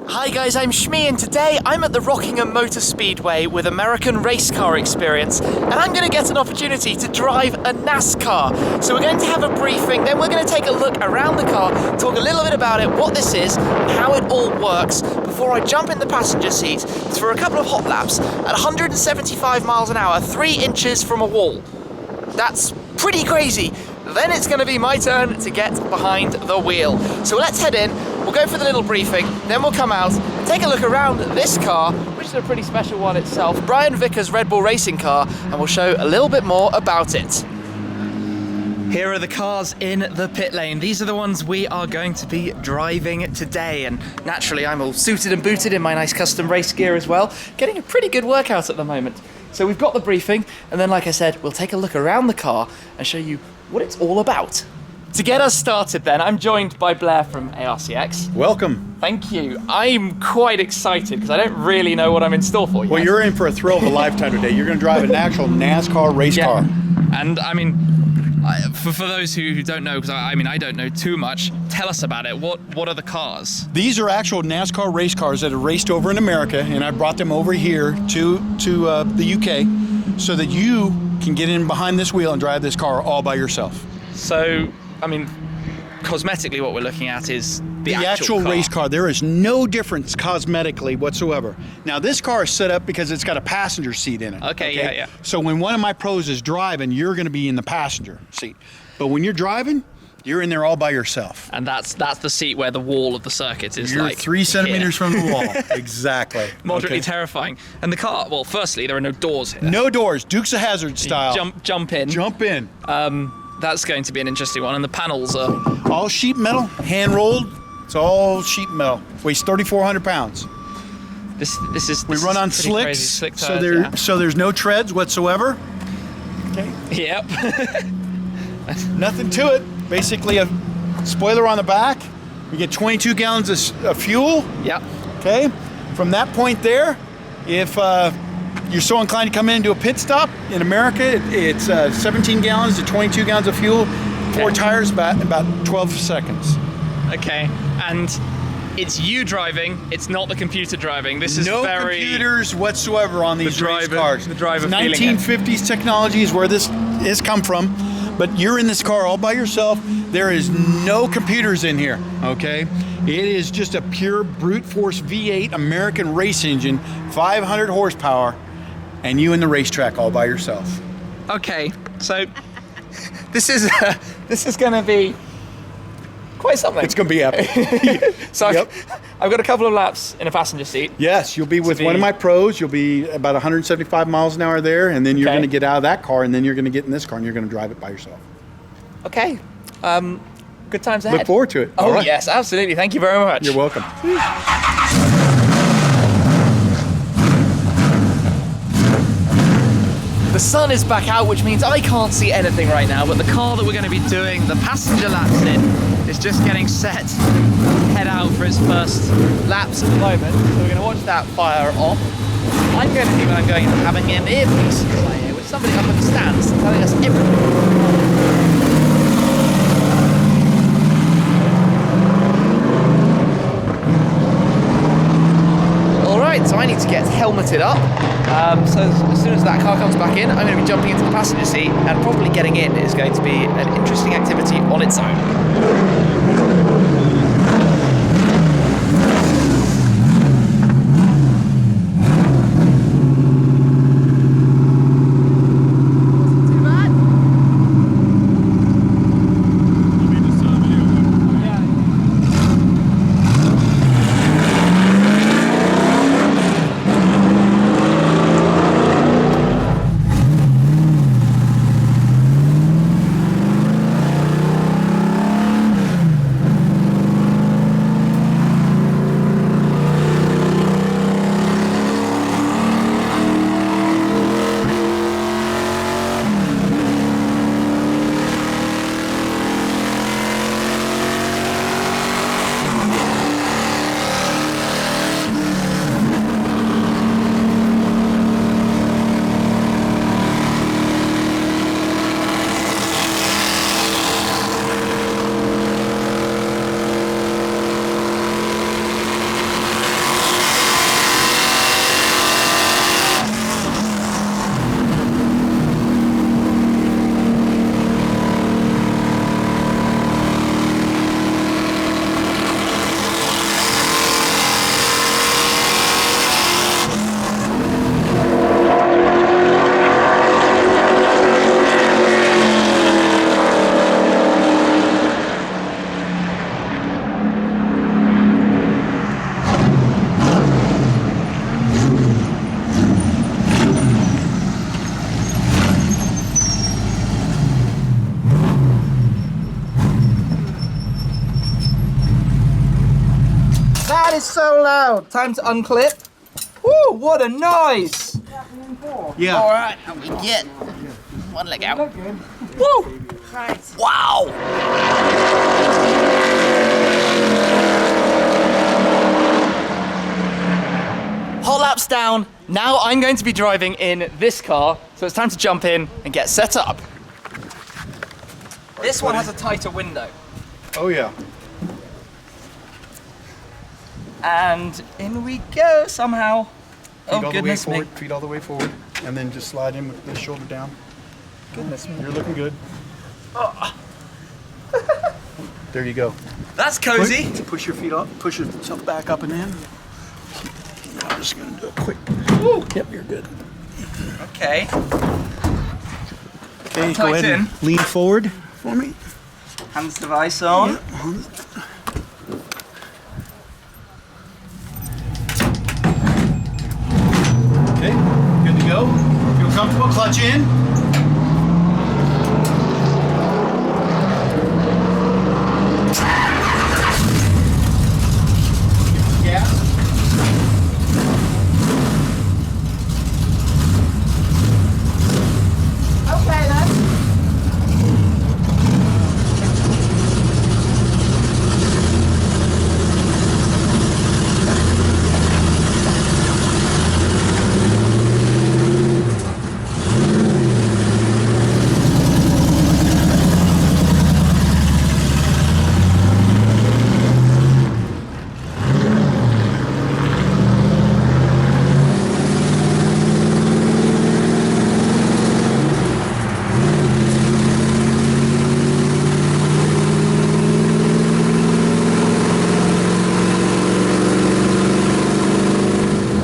Hi guys, I'm Shmi and today I'm at the Rockingham Motor Speedway with American race car experience and I'm going to get an opportunity to drive a NASCAR. So we're going to have a briefing, then we're going to take a look around the car, talk a little bit about it, what this is and how it all works before I jump in the passenger seat for a couple of hot laps at 175 miles an hour, 3 inches from a wall. That's pretty crazy. Then it's going to be my turn to get behind the wheel. So let's head in, we'll go for the little briefing, then we'll come out and take a look around this car, which is a pretty special one itself, Brian Vickers' Red Bull racing car, and we'll show a little bit more about it. Here are the cars in the pit lane. These are the ones we are going to be driving today, and naturally I'm all suited and booted in my nice custom race gear as well, getting a pretty good workout at the moment. So we've got the briefing, and then like I said, we'll take a look around the car and show you what it's all about. To get us started then, I'm joined by Blair from ARCX. Welcome. Thank you. I'm quite excited because I don't really know what I'm in store for yet. Well, you're in for a thrill of a lifetime today. You're going to drive an actual NASCAR race car. And I mean, for those who don't know, because I don't know too much, tell us about it. What are the cars? These are actual NASCAR race cars that are raced over in America, and I brought them over here to the UK so that you can get in behind this wheel and drive this car all by yourself. So, I mean, cosmetically what we're looking at is the actual car. race car. There is no difference cosmetically whatsoever. Now, this car is set up because it's got a passenger seat in it. Okay? Yeah. So when one of my pros is driving, you're going to be in the passenger seat. But when you're driving, you're in there all by yourself. And that's the seat where the wall of the circuit is. You're like 3 centimeters here. from the wall. Exactly. Moderately terrifying. And the car, well, firstly, there are no doors here. No doors, Dukes of Hazzard style. Jump in. Jump in. That's going to be an interesting one. And the panels are all sheet metal, hand rolled. It's all sheet metal. Weighs 3,400 pounds. We run on slicks, slick tires, so there's no treads whatsoever. Okay. Yep. Nothing to it. Basically a spoiler on the back. We get 22 gallons of fuel. Yep. Okay. From that point there, if you're so inclined to come in and do a pit stop, in America, it's 17 gallons to 22 gallons of fuel, 4 tires, about 12 seconds. Okay. And it's you driving, it's not the computer driving. This is no computers whatsoever on these race cars. The driver 1950s technology is where this has come from, but you're in this car all by yourself. There is no computers in here, okay? It is just a pure brute force V8 American race engine, 500 horsepower, and you in the racetrack all by yourself. Okay, so this is going to be quite something. It's going to be epic. So I've got a couple of laps in a passenger seat. Yes, you'll be with one of my pros. You'll be about 175 miles an hour there, and then you're going to get out of that car, and then you're going to get in this car, and you're going to drive it by yourself. Okay. Good times ahead. Look forward to it. Oh, right. Yes, absolutely. Thank you very much. You're welcome. The sun is back out, which means I can't see anything right now, but the car that we're going to be doing the passenger laps in is just getting set to head out for its first laps at the moment. So we're going to watch that fire off. I'm going to be, when I'm going, having an earpiece in my ear with somebody up in the stands telling us everything. So I need to get helmeted up. So as soon as that car comes back in, I'm going to be jumping into the passenger seat, and probably getting in is going to be an interesting activity on its own. That is so loud. Time to unclip. Woo, what a noise. Yeah. All right, and we get one leg out. Woo! Wow! Hot laps down. Now I'm going to be driving in this car, so it's time to jump in and get set up. This one has a tighter window. Oh yeah. And in we go somehow. Oh goodness me. Feet all the way forward, and then just slide in with the shoulder down. Goodness me. You're looking good. Oh. There you go. That's cozy. Push your feet up, push yourself back up and in. I'm just gonna do a quick. Ooh. Yep, you're good. Okay. Okay, go ahead and lean forward for me. Hands device on. Yep. Okay, good to go. Feel comfortable, clutch in. Gas. Okay then.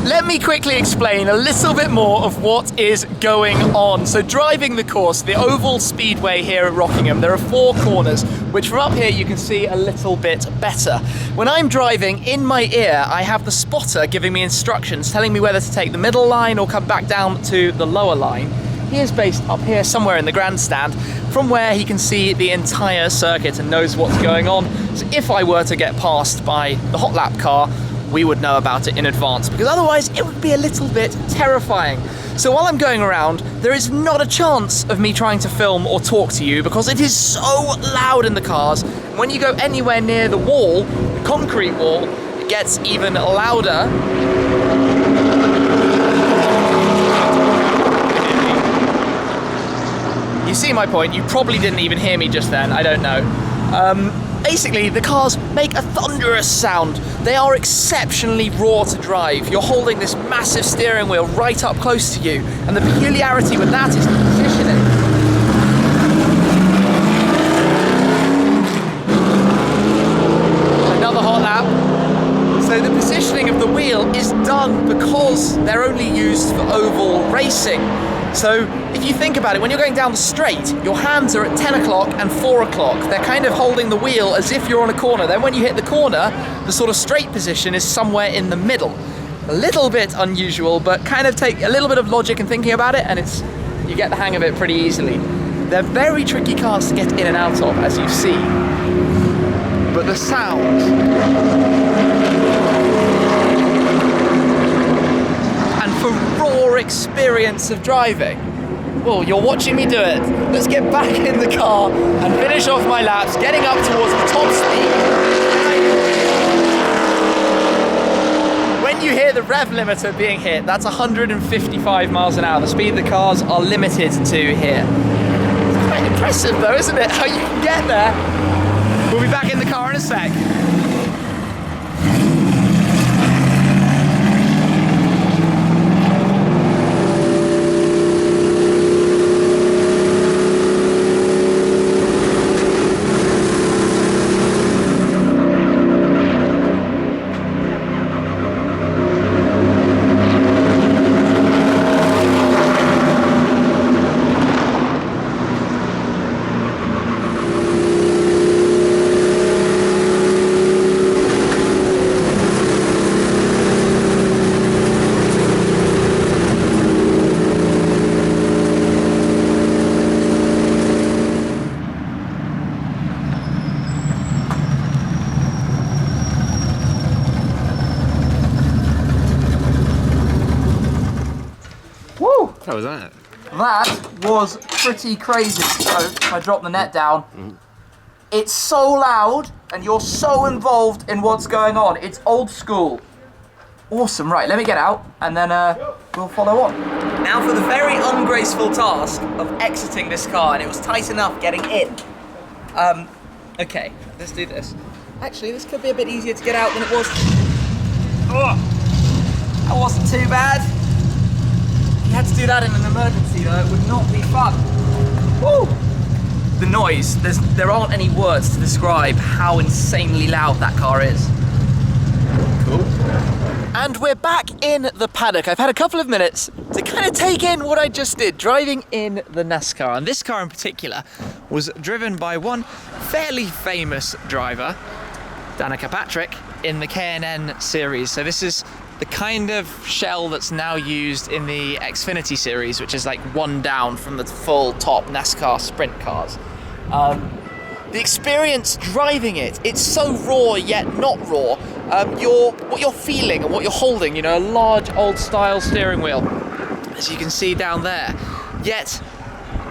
Let me quickly explain a little bit more of what is going on. So driving the course, the oval speedway here at Rockingham, there are 4 corners, which from up here you can see a little bit better. When I'm driving, in my ear, I have the spotter giving me instructions, telling me whether to take the middle line or come back down to the lower line. He is based up here somewhere in the grandstand, from where he can see the entire circuit and knows what's going on. So if I were to get passed by the hot lap car, we would know about it in advance, because otherwise it would be a little bit terrifying. So while I'm going around, there is not a chance of me trying to film or talk to you because it is so loud in the cars. When you go anywhere near the wall, the concrete wall, it gets even louder. You see my point? You probably didn't even hear me just then, I don't know. Basically, the cars make a thunderous sound. They are exceptionally raw to drive. You're holding this massive steering wheel right up close to you, and the peculiarity with that is the positioning. Another hot lap. So the positioning of the wheel is done because they're only used for oval racing. So if you think about it, when you're going down the straight, your hands are at 10 o'clock and 4 o'clock. They're kind of holding the wheel as if you're on a corner. Then when you hit the corner, the sort of straight position is somewhere in the middle. A little bit unusual, but kind of take a little bit of logic and thinking about it, and you get the hang of it pretty easily. They're very tricky cars to get in and out of, as you see. But the sound. And for raw experience of driving, well, you're watching me do it. Let's get back in the car and finish off my laps, getting up towards the top speed. When you hear the rev limiter being hit, that's 155 miles an hour, the speed the cars are limited to here. It's quite impressive though, isn't it, how you can get there? We'll be back in the car in a sec. How was that? That was pretty crazy. So if I drop the net down, it's so loud and you're so involved in what's going on. It's old school. Awesome. Right, let me get out and then we'll follow on. Now for the very ungraceful task of exiting this car, and it was tight enough getting in. Okay, let's do this. Actually, this could be a bit easier to get out than it was. Oh, that wasn't too bad. If you had to do that in an emergency though, it would not be fun. Woo! The noise, there aren't any words to describe how insanely loud that car is. Cool. And we're back in the paddock. I've had a couple of minutes to kind of take in what I just did, driving in the NASCAR. And this car in particular was driven by one fairly famous driver, Danica Patrick, in the K&N series. So this is the kind of shell that's now used in the Xfinity series, which is like one down from the full top NASCAR sprint cars. The experience driving it, it's so raw yet not raw. What you're feeling and what you're holding, you know, a large old style steering wheel, as you can see down there. Yet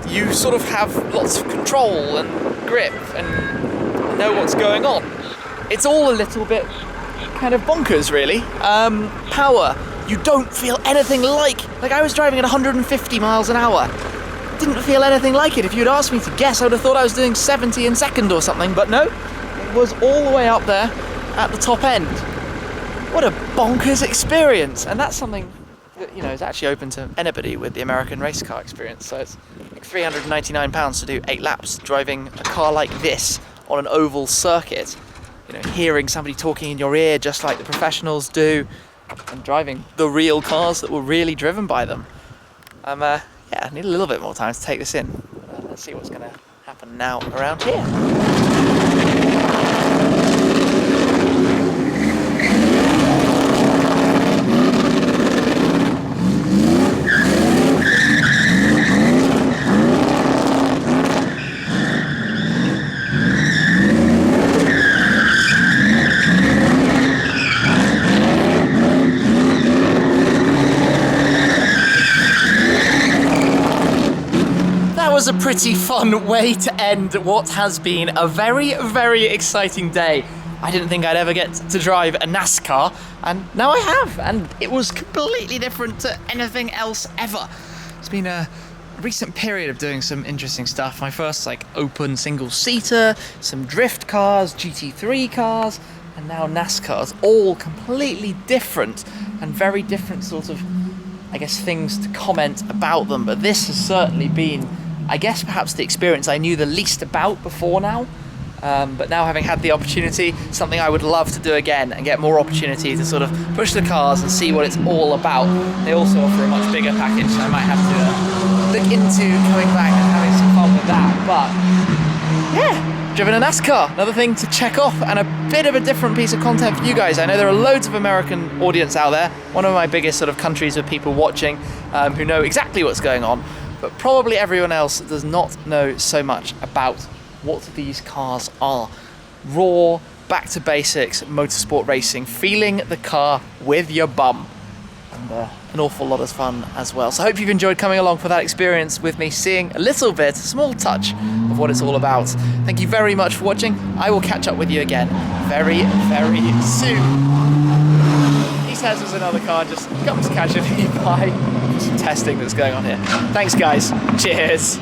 you sort of have lots of control and grip and know what's going on. It's all a little bit kind of bonkers, really. Power, you don't feel anything like I was driving at 150 miles an hour. Didn't feel anything like it. If you'd asked me to guess, I would have thought I was doing 70 in second or something, but no, it was all the way up there at the top end. What a bonkers experience, and that's something that, you know, is actually open to anybody with the American race car experience. So it's like £399 to do 8 laps driving a car like this on an oval circuit. You know, hearing somebody talking in your ear just like the professionals do, and driving the real cars that were really driven by them. Yeah, I need a little bit more time to take this in. Let's see what's going to happen now around here. Was a pretty fun way to end what has been a very, very exciting day. I didn't think I'd ever get to drive a NASCAR, and now I have, and it was completely different to anything else ever. It's been a recent period of doing some interesting stuff. My first open single-seater, some drift cars, GT3 cars, and now NASCARs, all completely different and very different sort of, I guess, things to comment about them. But this has certainly been, I guess, perhaps the experience I knew the least about before now. But now, having had the opportunity, something I would love to do again and get more opportunity to sort of push the cars and see what it's all about. They also offer a much bigger package, so I might have to look into coming back and having some fun with that. But yeah, driven a NASCAR, another thing to check off, and a bit of a different piece of content for you guys. I know there are loads of American audience out there, one of my biggest sort of countries of people watching who know exactly what's going on. But probably everyone else does not know so much about what these cars are. Raw, back to basics, motorsport racing, feeling the car with your bum. And an awful lot of fun as well. So I hope you've enjoyed coming along for that experience with me, seeing a little bit, a small touch of what it's all about. Thank you very much for watching. I will catch up with you again very, very soon. He says there's another car just comes casually by. Some testing that's going on here. Thanks guys. Cheers.